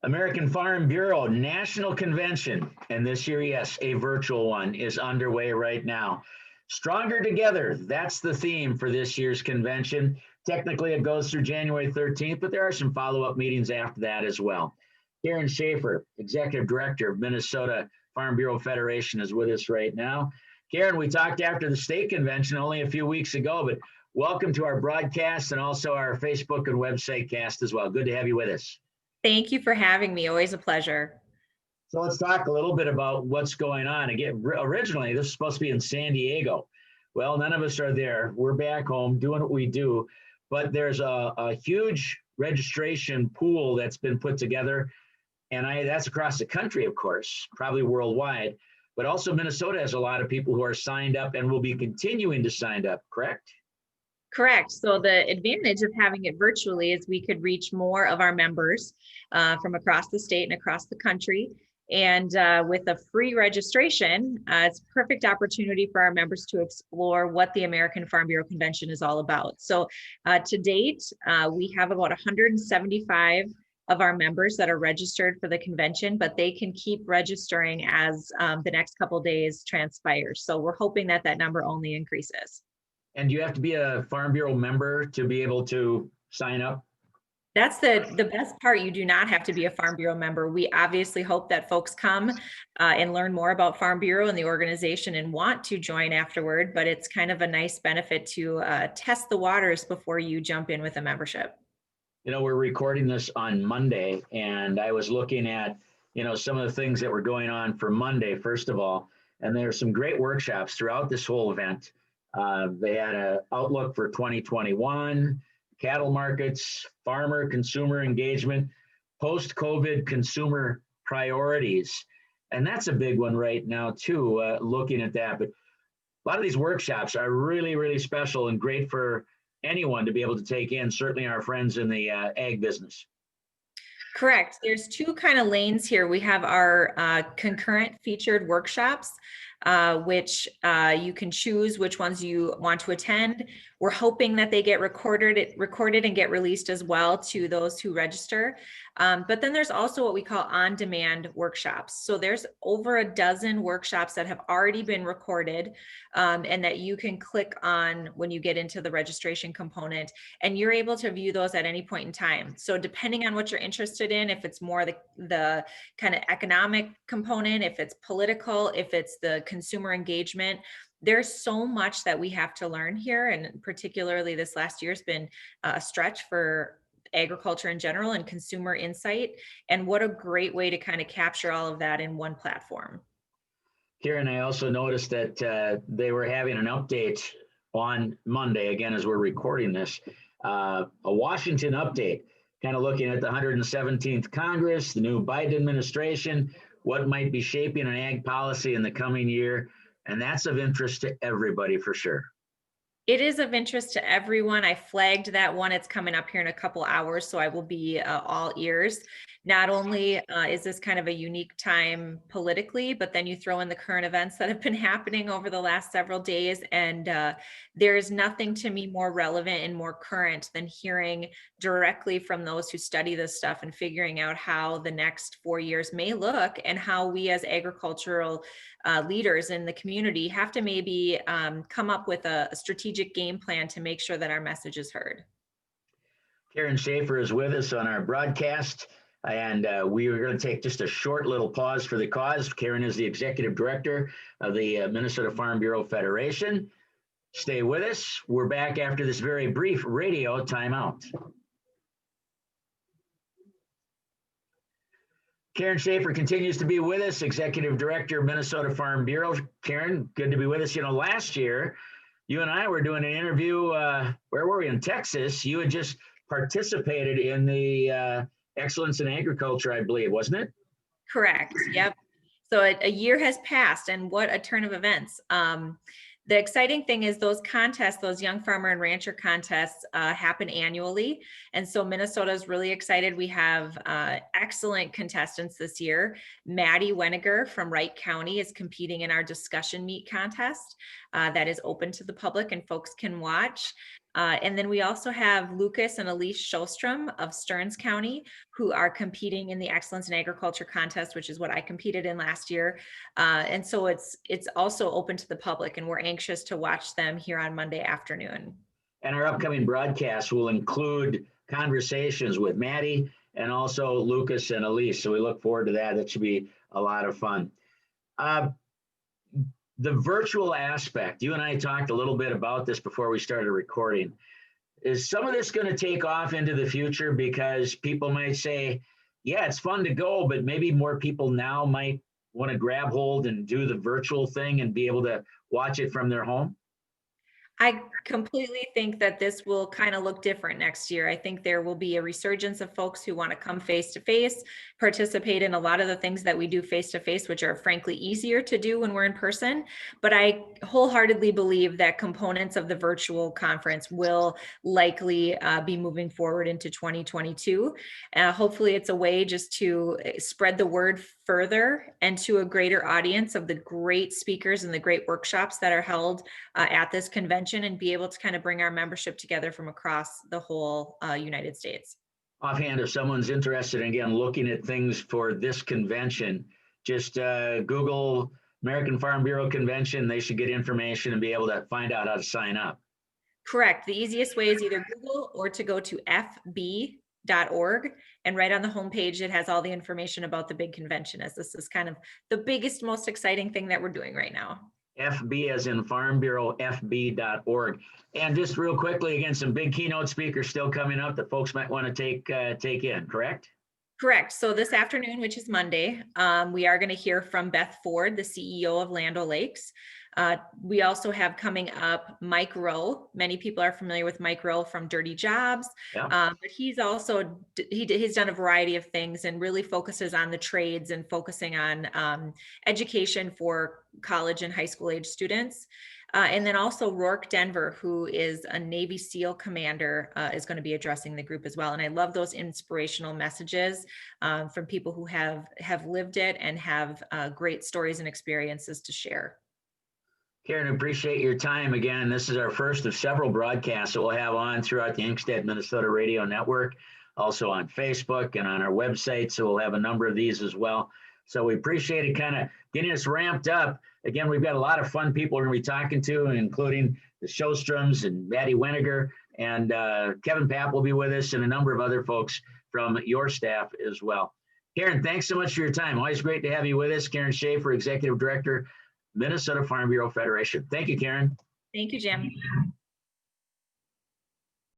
American Farm Bureau National Convention, and this year, yes, a virtual one is underway right now. Stronger Together, that's the theme for this year's convention. Technically, it goes through January 13th, but there are some follow-up meetings after that as well. Karin Schaefer, Executive Director of Minnesota Farm Bureau Federation, is with us right now. Karin, we talked after the state convention only a few weeks ago, but welcome to our broadcast and also our Facebook and website cast as well. Good to have you with us. Thank you for having me. Always a pleasure. So let's talk a little bit about what's going on. Again, originally, this was supposed to be in San Diego. Well, none of us are there. We're back home doing what we do, but there's a huge registration pool that's been put together, and that's across the country, of course, probably worldwide, but also Minnesota has a lot of people who are signed up and will be continuing to sign up, correct? Correct. So the advantage of having it virtually is we could reach more of our members from across the state and across the country. And with a free registration, it's a perfect opportunity for our members to explore what the American Farm Bureau Convention is all about. So to date, we have about 175 of our members that are registered for the convention, but they can keep registering as the next couple of days transpires. So we're hoping that that number only increases. And do you have to be a Farm Bureau member to be able to sign up? That's the best part. You do not have to be a Farm Bureau member. We obviously hope that folks come and learn more about Farm Bureau and the organization and want to join afterward, but it's kind of a nice benefit to test the waters before you jump in with a membership. You know, we're recording this on Monday, and I was looking at, some of the things that were going on for Monday, first of all, and there are some great workshops throughout this whole event. They had an outlook for 2021, cattle markets, farmer consumer engagement, post-COVID consumer priorities. And that's a big one right now too, looking at that. But a lot of these workshops are really, really special and great for anyone to be able to take in, certainly our friends in the ag business. Correct. There's two kind of lanes here. We have our concurrent featured workshops, which you can choose which ones you want to attend. We're hoping that they get recorded and get released as well to those who register. But then there's also what we call on-demand workshops. So there's over a dozen workshops that have already been recorded and that you can click on when you get into the registration component, and you're able to view those at any point in time. So depending on what you're interested in, if it's more the kind of economic component, if it's political, if it's the consumer engagement, there's so much that we have to learn here. And particularly this last year has been a stretch for agriculture in general and consumer insight. And what a great way to kind of capture all of that in one platform. Karin, I also noticed that they were having an update on Monday, again, as we're recording this, a Washington update, kind of looking at the 117th Congress, the new Biden administration, what might be shaping an ag policy in the coming year. And that's of interest to everybody for sure. It is of interest to everyone. I flagged that one. It's coming up here in a couple hours, so I will be all ears. Not only is this kind of a unique time politically, but then you throw in the current events that have been happening over the last several days. And there is nothing to me more relevant and more current than hearing directly from those who study this stuff and figuring out how the next 4 years may look and how we as agricultural leaders in the community have to maybe come up with a strategic game plan to make sure that our message is heard. Karin Schaefer is with us on our broadcast, and we are going to take just a short little pause for the cause. Karin is the Executive Director of the Minnesota Farm Bureau Federation. Stay with us. We're back after this very brief radio timeout. Karin Schaefer continues to be with us, Executive Director of Minnesota Farm Bureau. Karin, good to be with us. Last year, you and I were doing an interview, where were we, in Texas? You had just participated in the Excellence in Agriculture, I believe, wasn't it? Correct, yep. So a year has passed, and what a turn of events. The exciting thing is those contests, those young farmer and rancher contests happen annually. And so Minnesota is really excited. We have excellent contestants this year. Maddie Weniger from Wright County is competing in our discussion meet contest that is open to the public and folks can watch. And then we also have Lucas and Elise Shulstrom of Stearns County, who are competing in the Excellence in Agriculture contest, which is what I competed in last year. And so it's also open to the public, and we're anxious to watch them here on Monday afternoon. And our upcoming broadcast will include conversations with Maddie and also Lucas and Elise. So we look forward to that. That should be a lot of fun. The virtual aspect, you and I talked a little bit about this before we started recording. Is some of this going to take off into the future? Because people might say, yeah, it's fun to go, but maybe more people now might want to grab hold and do the virtual thing and be able to watch it from their home? I completely think that this will kind of look different next year. I think there will be a resurgence of folks who want to come face to face, participate in a lot of the things that we do face to face, which are frankly easier to do when we're in person. But I wholeheartedly believe that components of the virtual conference will likely be moving forward into 2022. Hopefully it's a way just to spread the word further and to a greater audience of the great speakers and the great workshops that are held at this convention, and be able to kind of bring our membership together from across the whole United States. Offhand, if someone's interested in, again, looking at things for this convention, just Google American Farm Bureau Convention. They should get information and be able to find out how to sign up. Correct. The easiest way is either Google or to go to fb.org, and right on the homepage it has all the information about the big convention, as this is kind of the biggest, most exciting thing that we're doing right now. FB as in Farm Bureau, fb.org. And just real quickly, again, some big keynote speakers still coming up that folks might want to take in, correct? Correct. So this afternoon, which is Monday, we are going to hear from Beth Ford, the CEO of Land O'Lakes. We also have coming up Mike Rowe. Many people are familiar with Mike Rowe from Dirty Jobs, Yeah. But he's also, he's done a variety of things and really focuses on the trades and focusing on education for college and high school age students. And then also Rourke Denver, who is a Navy SEAL commander, is going to be addressing the group as well. And I love those inspirational messages from people who have lived it and have great stories and experiences to share. Karin, appreciate your time again. This is our first of several broadcasts that we'll have on throughout the Inkstead, Minnesota Radio Network, also on Facebook and on our website. So we'll have a number of these as well. So we appreciate it kind of getting us ramped up. Again, we've got a lot of fun people we're going to be talking to, including the Showstroms and Maddie Weniger, and Kevin Papp will be with us, and a number of other folks from your staff as well. Karin, thanks so much for your time. Always great to have you with us. Karin Schaefer, Executive Director, Minnesota Farm Bureau Federation. Thank you, Karin. Thank you, Jim.